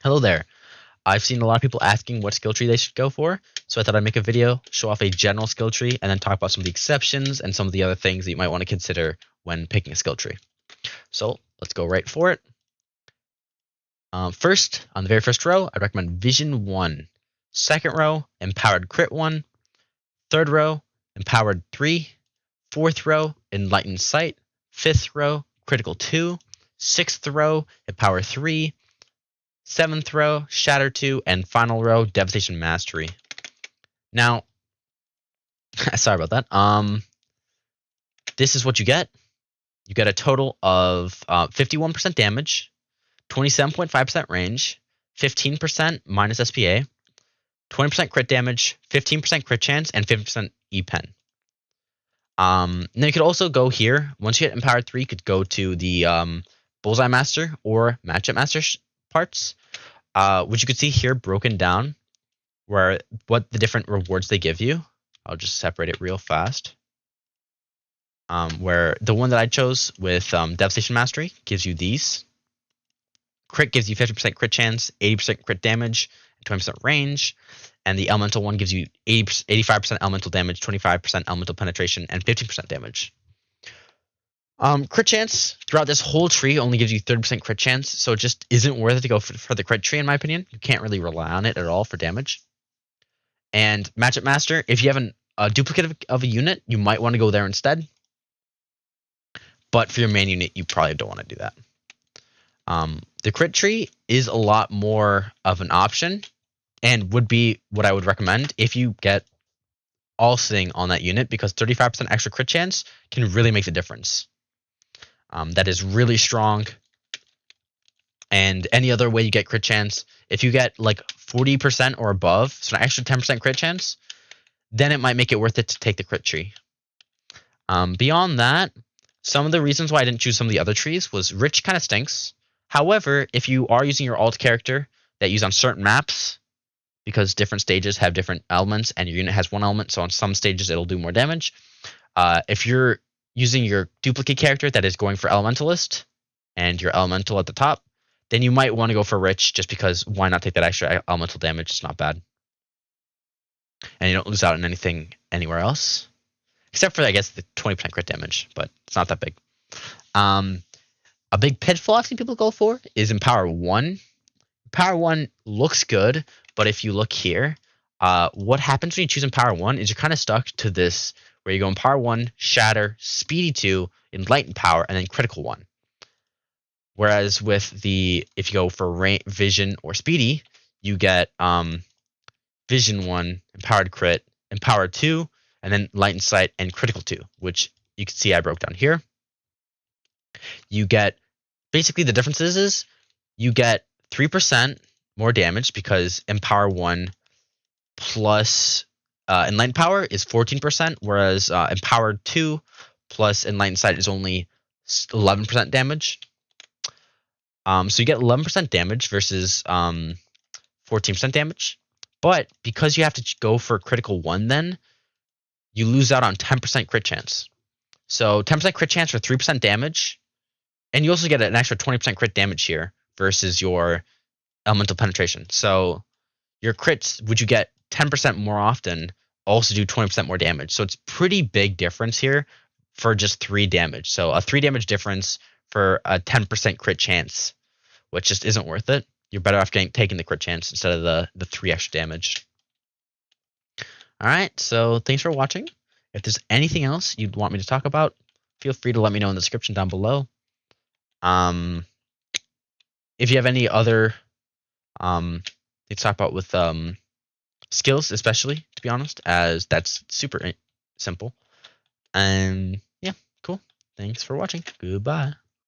Hello there. I've seen a lot of people asking what skill tree they should go for, so I thought I'd make a video, show off a general skill tree, and then talk about some of the exceptions and some of the other things that you might want to consider when picking a skill tree. So let's go right for it. First, on the very first row, I'd recommend Vision 1. Second row, Empowered Crit 1. Third row, Empowered 3. Fourth row, Enlightened Sight. Fifth row, Critical 2. Sixth row, Empower 3. Seventh row, Shatter 2, and final row, Devastation Mastery. Now, sorry about that. This is what you get. You get a total of 51% damage, 27.5% range, 15% minus SPA, 20% crit damage, 15% crit chance, and 50% E-pen. Now you could also go here. Once you get Empowered 3, you could go to the Bullseye Master or Matchup Master parts, which you could see here broken down, where what the different rewards they give you. I'll just separate it real fast. Where the one that I chose with Devastation Mastery gives you these. Crit gives you 50% crit chance, 80% crit damage, 20% range. And the Elemental one gives you 85% elemental damage, 25% elemental penetration, and 15% damage. Crit chance throughout this whole tree only gives you 30% crit chance, so it just isn't worth it to go for the crit tree, in my opinion. You can't really rely on it at all for damage. And Matchup Master, if you have a duplicate of a unit, you might want to go there instead. But for your main unit, you probably don't want to do that. The crit tree is a lot more of an option and would be what I would recommend if you get all sitting on that unit, because 35% extra crit chance can really make the difference. That is really strong. And any other way you get crit chance, if you get like 40% or above, so an extra 10% crit chance, then it might make it worth it to take the crit tree. Beyond that, some of the reasons why I didn't choose some of the other trees was Rich kind of stinks. However, if you are using your alt character that you use on certain maps, because different stages have different elements and your unit has one element, so on some stages it'll do more damage. If you're using your duplicate character that is going for Elementalist and your Elemental at the top, then you might want to go for Rich, just because why not take that extra elemental damage? It's not bad. And you don't lose out on anything anywhere else. Except for, I guess, the 20% crit damage, but it's not that big. A big pitfall I've seen people go for is Empower 1. Empower 1 looks good, but if you look here, what happens when you choose Empower 1 is you're kind of stuck to this, where you go Empower 1, Shatter, Speedy 2, Enlighten Power, and then Critical 1. Whereas with if you go for Vision or Speedy, you get Vision 1, Empowered Crit, Empowered 2, and then Enlightened Sight and Critical 2, which you can see I broke down here. You get, basically the differences is you get 3% more damage, because Empower 1 plus Enlightened Power is 14%, whereas Empowered 2 plus Enlightened Sight is only 11% damage. So you get 11% damage versus 14% damage. But because you have to go for Critical 1 then, you lose out on 10% crit chance. So 10% crit chance for 3% damage, and you also get an extra 20% crit damage here versus your elemental penetration. So your crits, would you get 10% more often, also do 20% more damage. So it's pretty big difference here for just 3 damage. So a 3 damage difference for a 10% crit chance, which just isn't worth it. You're better off taking the crit chance instead of the 3 extra damage. All right, so thanks for watching. If there's anything else you'd want me to talk about, feel free to let me know in the description down below. If you have any other things to talk about with skills, especially, to be honest, as that's super simple. And yeah, cool. Thanks for watching. Goodbye.